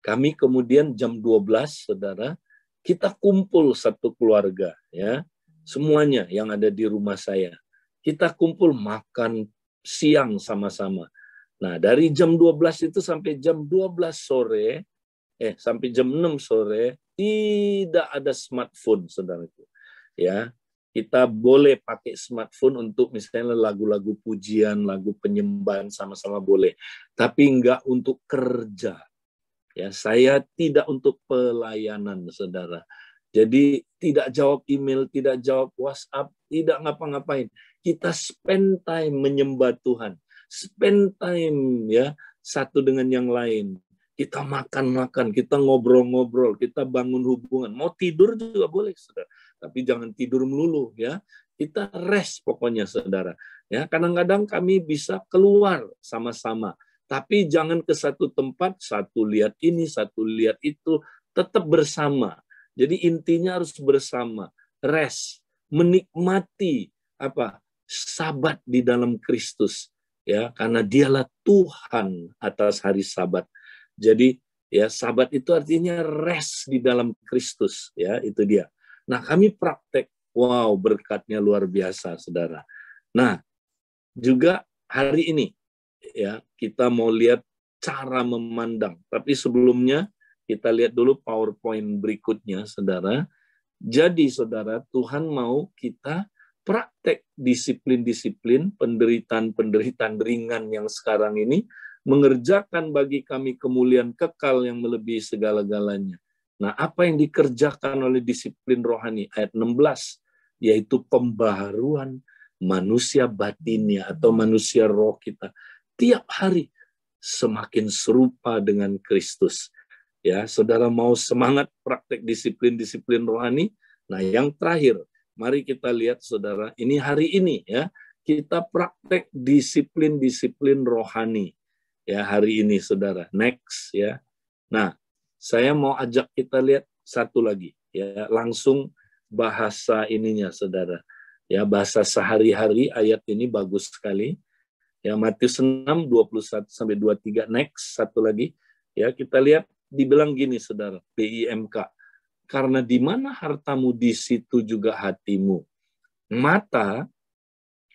B: kami kemudian jam 12, saudara, kita kumpul satu keluarga, ya. Semuanya yang ada di rumah saya. Kita kumpul makan siang sama-sama. Nah, dari jam 12 itu sampai jam 12 sore, sampai jam 6 sore, tidak ada smartphone, saudaraku. Ya, kita boleh pakai smartphone untuk misalnya lagu-lagu pujian, lagu penyembahan sama-sama boleh. Tapi enggak untuk kerja. Ya, saya tidak untuk pelayanan, saudara. Jadi tidak jawab email, tidak jawab WhatsApp, tidak ngapa-ngapain. Kita spend time menyembah Tuhan. Spend time ya satu dengan yang lain. Kita makan-makan, kita ngobrol-ngobrol, kita bangun hubungan. Mau tidur juga boleh, saudara. Tapi jangan tidur melulu, ya. Kita rest pokoknya, saudara. Ya, kadang-kadang kami bisa keluar sama-sama. Tapi jangan ke satu tempat, satu lihat ini, satu lihat itu. Tetap bersama. Jadi intinya harus bersama. Rest. Menikmati Sabat di dalam Kristus. Ya, karena dialah Tuhan atas hari Sabat. Jadi ya sabat itu artinya rest di dalam Kristus, ya itu dia. Nah kami praktek, wow berkatnya luar biasa, saudara. Nah juga hari ini ya kita mau lihat cara memandang. Tapi sebelumnya kita lihat dulu PowerPoint berikutnya, saudara. Jadi saudara, Tuhan mau kita praktek disiplin-disiplin penderitaan-penderitaan ringan yang sekarang ini mengerjakan bagi kami kemuliaan kekal yang melebihi segala-galanya. Nah, apa yang dikerjakan oleh disiplin rohani? Ayat 16, yaitu pembaharuan manusia batinnya atau manusia roh kita. Tiap hari semakin serupa dengan Kristus. Ya, saudara mau semangat praktek disiplin-disiplin rohani? Nah, yang terakhir, mari kita lihat saudara, ini hari ini ya, kita praktek disiplin-disiplin rohani. Ya, hari ini saudara. Next ya. Nah, saya mau ajak kita lihat satu lagi ya, langsung bahasa ininya saudara. Ya, bahasa sehari-hari ayat ini bagus sekali. Ya, Matius 6 21 sampai 23. Next, satu lagi. Ya, kita lihat dibilang gini saudara, BIMK. Karena di mana hartamu di situ juga hatimu. Mata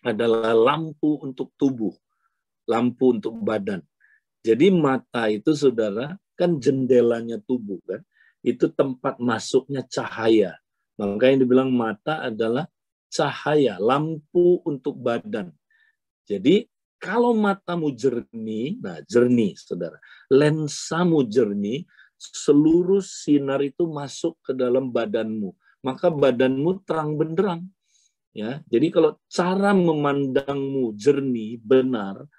B: adalah lampu untuk tubuh, lampu untuk badan. Jadi mata itu saudara kan jendelanya tubuh kan. Itu tempat masuknya cahaya. Makanya dibilang mata adalah cahaya, lampu untuk badan. Jadi Kalau matamu jernih, nah jernih saudara, lensamu jernih, seluruh sinar itu masuk ke dalam badanmu, maka badanmu terang benderang. Ya, jadi kalau cara memandangmu jernih, benar,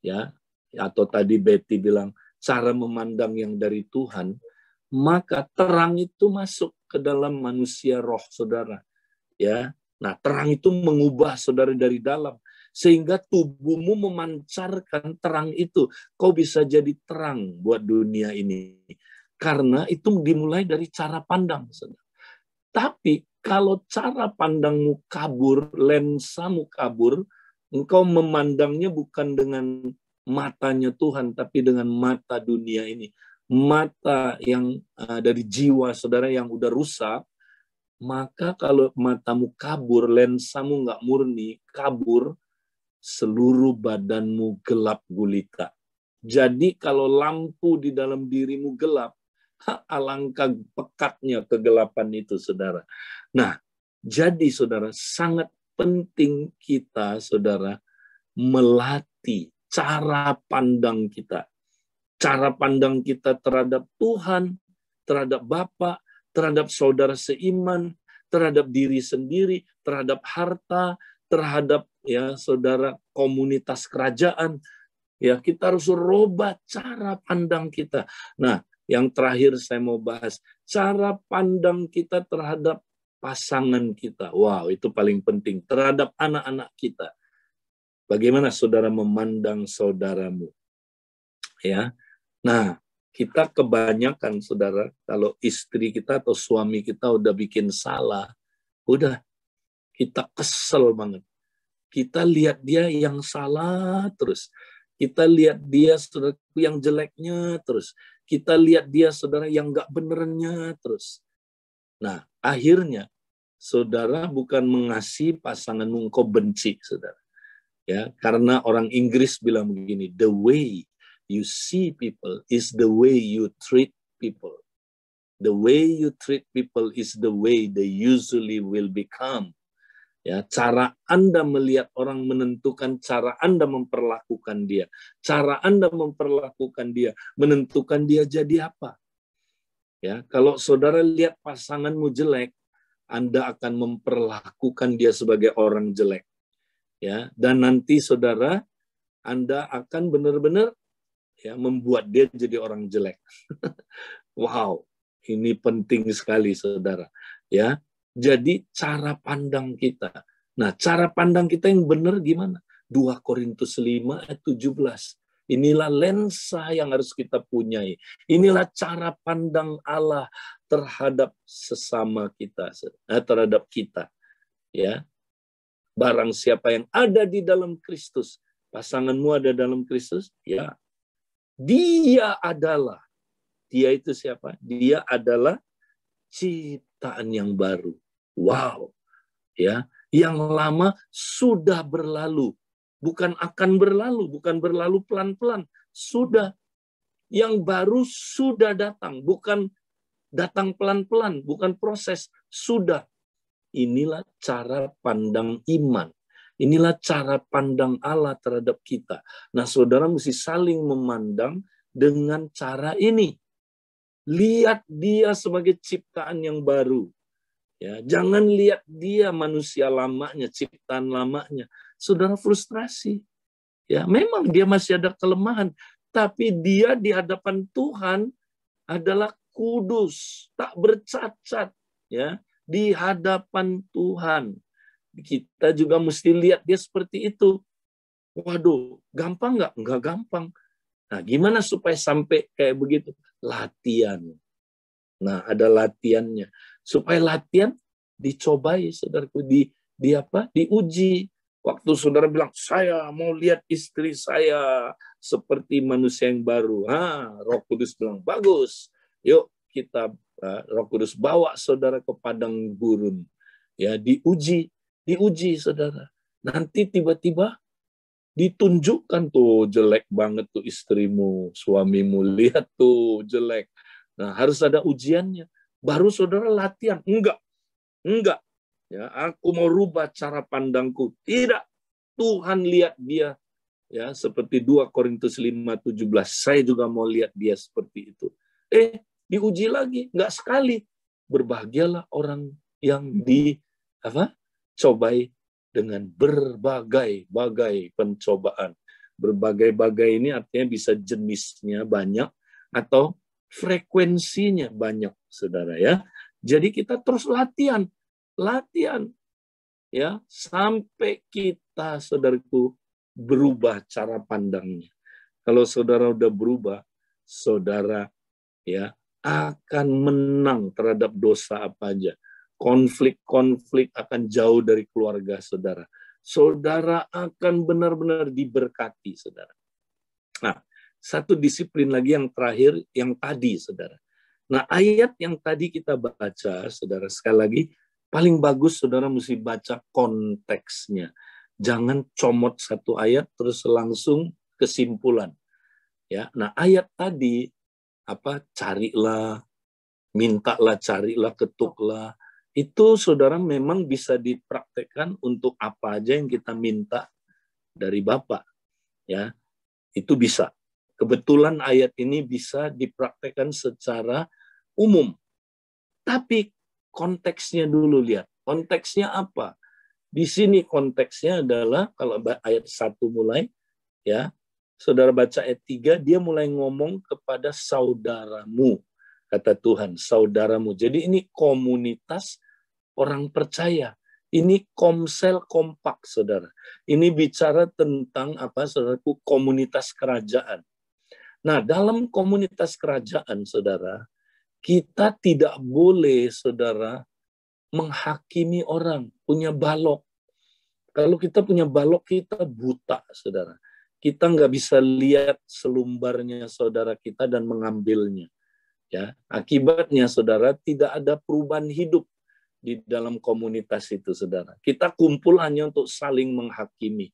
B: ya, atau tadi Betty bilang cara memandang yang dari Tuhan, maka terang itu masuk ke dalam manusia roh saudara. Ya, nah terang itu mengubah saudara dari dalam, sehingga tubuhmu memancarkan terang itu. Kau bisa jadi terang buat dunia ini, karena itu dimulai dari cara pandang saudara. Tapi kalau cara pandangmu kabur, lensamu kabur, engkau memandangnya bukan dengan matanya Tuhan, tapi dengan mata dunia ini. Mata yang dari jiwa saudara yang udah rusak, maka kalau matamu kabur, lensamu nggak murni, kabur, seluruh badanmu gelap gulita. Jadi kalau lampu di dalam dirimu gelap, alangkah pekatnya kegelapan itu, saudara. Nah, jadi saudara, sangat penting kita, saudara, melatih cara pandang kita. Cara pandang kita terhadap Tuhan, terhadap Bapa, terhadap saudara seiman, terhadap diri sendiri, terhadap harta, terhadap ya saudara komunitas kerajaan. Ya, kita harus rubah cara pandang kita. Nah, yang terakhir saya mau bahas, cara pandang kita terhadap pasangan kita. Wow, itu paling penting. Terhadap anak-anak kita. Bagaimana saudara memandang saudaramu? Ya. Nah, kita kebanyakan saudara, kalau istri kita atau suami kita udah bikin salah, udah kita kesel banget. Kita lihat dia yang salah terus. Kita lihat dia saudara yang jeleknya terus. Kita lihat dia saudara yang nggak benerannya terus. Nah, akhirnya saudara bukan mengasihi pasanganmu, engkau benci saudara. Ya, karena orang Inggris bilang begini, the way you see people is the way you treat people. The way you treat people is the way they usually will become. Ya, cara Anda melihat orang menentukan cara Anda memperlakukan dia. Cara Anda memperlakukan dia menentukan dia jadi apa. Ya, kalau saudara lihat pasanganmu jelek, Anda akan memperlakukan dia sebagai orang jelek. Ya, dan nanti saudara, Anda akan benar-benar ya membuat dia jadi orang jelek. Wow, ini penting sekali saudara. Ya. Jadi cara pandang kita. Nah, cara pandang kita yang benar gimana? 2 Korintus 5 ayat 17. Inilah lensa yang harus kita punyai. Inilah cara pandang Allah terhadap sesama kita, terhadap kita. Ya. Barang siapa yang ada di dalam Kristus, pasanganmu ada dalam Kristus, ya. Dia itu siapa? Dia adalah ciptaan yang baru. Wow, ya, yang lama sudah berlalu, bukan akan berlalu, bukan berlalu pelan-pelan, sudah. Yang baru sudah datang, bukan datang pelan-pelan, bukan proses, sudah. Inilah cara pandang iman. Inilah cara pandang Allah terhadap kita. Nah, saudara mesti saling memandang dengan cara ini. Lihat dia sebagai ciptaan yang baru. Ya, jangan lihat dia manusia lamanya, ciptaan lamanya. Saudara frustrasi. Ya, memang dia masih ada kelemahan, tapi dia di hadapan Tuhan adalah kudus, tak bercacat, ya, di hadapan Tuhan. Kita juga mesti lihat dia seperti itu. Waduh, gampang nggak? Nggak gampang. Nah, gimana supaya sampai kayak begitu? Latihan. Nah, ada latihannya. Supaya latihan dicobai, saudaraku, diuji. Waktu saudara bilang, saya mau lihat istri saya seperti manusia yang baru. Roh Kudus bilang, bagus. Yuk kita, Roh Kudus bawa saudara ke padang gurun. Ya, diuji saudara. Nanti tiba-tiba ditunjukkan tuh jelek banget tuh istrimu, suamimu, lihat tuh jelek. Nah, harus ada ujiannya. Baru saudara latihan. Enggak. Ya, aku mau rubah cara pandangku. Tidak. Tuhan lihat dia Ya, seperti 2 Korintus 5:17. Saya juga mau lihat dia seperti itu. Diuji lagi, nggak sekali. Berbahagialah orang yang cobai dengan berbagai-bagai pencobaan. Berbagai-bagai ini artinya bisa jenisnya banyak atau frekuensinya banyak, saudara ya. Jadi kita terus latihan ya, sampai kita, saudaraku, berubah cara pandangnya. Kalau saudara udah berubah, saudara ya akan menang terhadap dosa apa aja. Konflik-konflik akan jauh dari keluarga saudara. Saudara akan benar-benar diberkati, saudara. Nah, satu disiplin lagi yang terakhir, yang tadi, saudara. Nah, ayat yang tadi kita baca, saudara, sekali lagi, paling bagus saudara mesti baca konteksnya. Jangan comot satu ayat terus langsung kesimpulan. Ya, nah ayat tadi carilah, mintalah, carilah, ketuklah. Itu saudara memang bisa dipraktekkan untuk apa aja yang kita minta dari Bapa. Ya, itu bisa. Kebetulan ayat ini bisa dipraktekkan secara umum. Tapi konteksnya dulu lihat. Konteksnya apa? Di sini konteksnya adalah kalau ayat 1 mulai, ya, saudara baca ayat 3, dia mulai ngomong kepada saudaramu, kata Tuhan, saudaramu. Jadi ini komunitas orang percaya. Ini komsel kompak, saudara. Ini bicara tentang saudaraku, komunitas kerajaan. Nah, dalam komunitas kerajaan, saudara, kita tidak boleh, saudara, menghakimi orang, punya balok. Kalau kita punya balok, kita buta, saudara. Kita nggak bisa lihat selumbarnya saudara kita dan mengambilnya. Ya, akibatnya, saudara, tidak ada perubahan hidup di dalam komunitas itu, saudara. Kita kumpul hanya untuk saling menghakimi.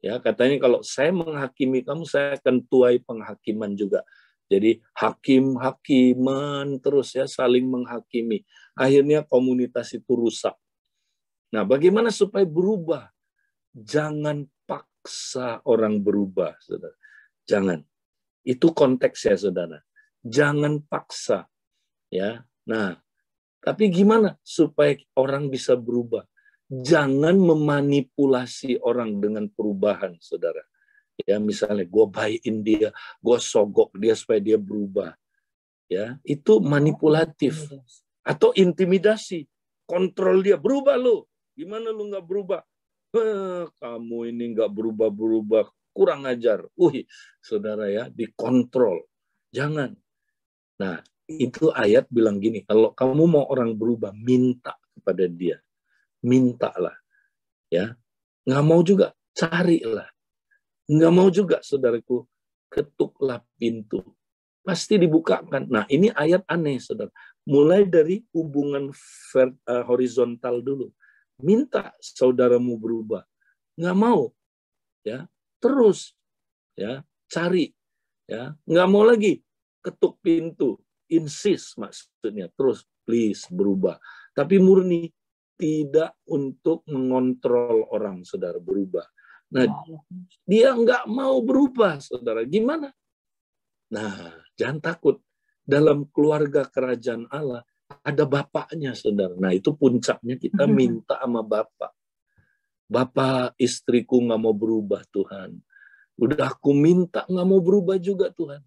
B: Ya, katanya kalau saya menghakimi kamu, saya akan tuai penghakiman juga. Jadi hakim-hakiman terus ya, saling menghakimi. Akhirnya komunitas itu rusak. Nah, bagaimana supaya berubah? Jangan paksa orang berubah, saudara. Jangan. Itu konteksnya, saudara. Jangan paksa. Ya. Nah, tapi gimana supaya orang bisa berubah? Jangan memanipulasi orang dengan perubahan, saudara. Ya, misalnya gue bayin dia, gue sogok dia supaya dia berubah. Ya, itu manipulatif atau intimidasi. Kontrol dia, berubah lo. Gimana lu nggak berubah? Kamu ini nggak berubah-berubah, kurang ajar. Saudara ya, dikontrol. Jangan. Nah, itu ayat bilang gini, kalau kamu mau orang berubah, minta kepada dia. Mintalah. Ya, nggak mau juga, carilah. Nggak mau juga, saudaraku, ketuklah pintu. Pasti dibukakan. Nah, ini ayat aneh, saudara. Mulai dari hubungan horizontal dulu. Minta saudaramu berubah. Nggak mau. Ya, terus. Ya, cari. Ya, nggak mau lagi. Ketuk pintu. Insist maksudnya. Terus, please, berubah. Tapi murni. Tidak untuk mengontrol orang, saudara, berubah. Nah, dia nggak mau berubah, saudara. Gimana? Nah, jangan takut. Dalam keluarga kerajaan Allah, ada bapaknya, saudara. Nah, itu puncaknya kita minta sama bapak. Bapak, istriku nggak mau berubah, Tuhan. Udah aku minta, nggak mau berubah juga, Tuhan.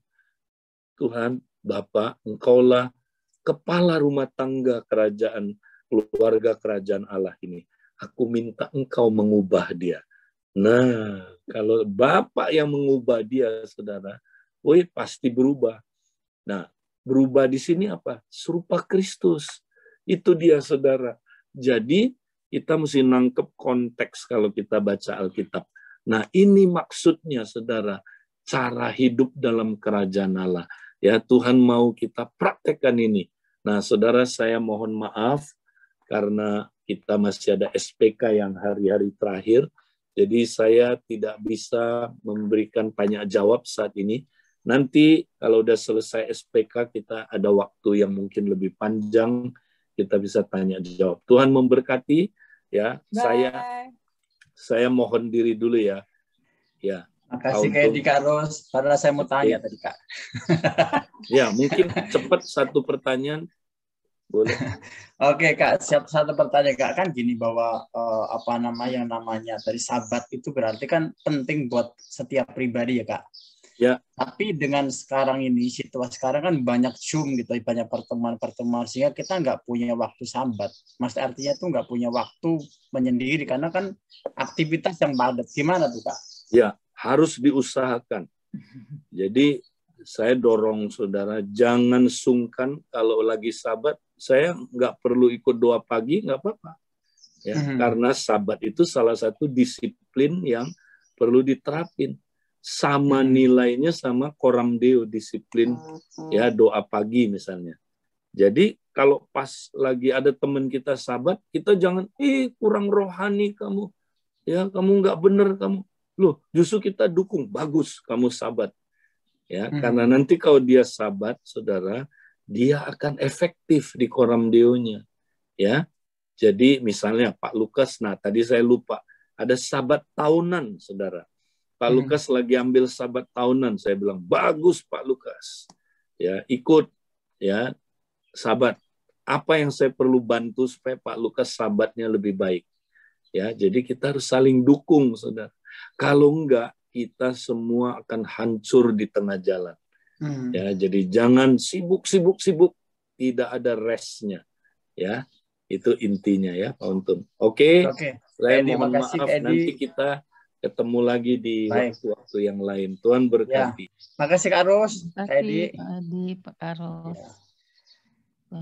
B: Tuhan, Bapak, Engkaulah kepala rumah tangga kerajaan, keluarga kerajaan Allah ini. Aku minta Engkau mengubah dia. Nah, kalau Bapak yang mengubah dia, saudara, pasti berubah. Nah, berubah di sini apa? Serupa Kristus. Itu dia, saudara. Jadi, kita mesti nangkep konteks kalau kita baca Alkitab. Nah, ini maksudnya, saudara, cara hidup dalam kerajaan Allah. Ya, Tuhan mau kita praktekkan ini. Nah, saudara, saya mohon maaf karena kita masih ada SPK yang hari-hari terakhir. Jadi saya tidak bisa memberikan banyak jawab saat ini. Nanti kalau udah selesai SPK, kita ada waktu yang mungkin lebih panjang, kita bisa tanya jawab. Tuhan memberkati ya. Bye. Saya mohon diri dulu ya. Ya,
A: Makasih Kak Edi, Kak Ros. Padahal saya mau tanya tadi, Kak.
B: Ya, mungkin cepat satu pertanyaan. Boleh.
A: Oke, Kak. Satu pertanyaan, Kak. Kan gini bahwa yang namanya dari sahabat itu berarti kan penting buat setiap pribadi ya, Kak.
B: Ya.
A: Tapi dengan sekarang ini, situasi sekarang kan banyak Zoom gitu, banyak pertemuan-pertemuan, sehingga kita nggak punya waktu sambat. Mas artinya tuh nggak punya waktu menyendiri, karena kan aktivitas yang padat. Gimana tuh, Kak?
B: Ya, harus diusahakan. Jadi saya dorong saudara, jangan sungkan kalau lagi sabat. Saya nggak perlu ikut doa pagi, nggak apa-apa. Ya, karena sabat itu salah satu disiplin yang perlu diterapin. Sama nilainya sama Coram Deo, disiplin ya doa pagi misalnya. Jadi kalau pas lagi ada teman kita sabat, kita jangan kurang rohani kamu, ya kamu nggak bener kamu. Loh, justru kita dukung, bagus kamu sabat. Ya, karena nanti kalau dia sabat, saudara, dia akan efektif di Coram Deo-nya. Ya. Jadi misalnya Pak Lukas, nah tadi saya lupa, ada sabat tahunan, saudara. Pak Lukas lagi ambil sabat tahunan, saya bilang bagus Pak Lukas, ya ikut, ya sabat. Apa yang saya perlu bantu supaya Pak Lukas sabatnya lebih baik, ya. Jadi kita harus saling dukung, saudara. Kalau enggak, kita semua akan hancur di tengah jalan, ya. Jadi jangan sibuk, tidak ada restnya, ya. Itu intinya ya, Pak Untun. Oke. Saya mohon maaf, nanti kita ketemu lagi di waktu-waktu yang lain. Tuhan berkati.
A: Ya. Makasih Kak Ros, Kak Edi.
C: Pak Ros.
A: Ya.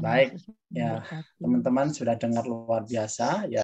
A: Baik, ya teman-teman sudah dengar luar biasa. Ya.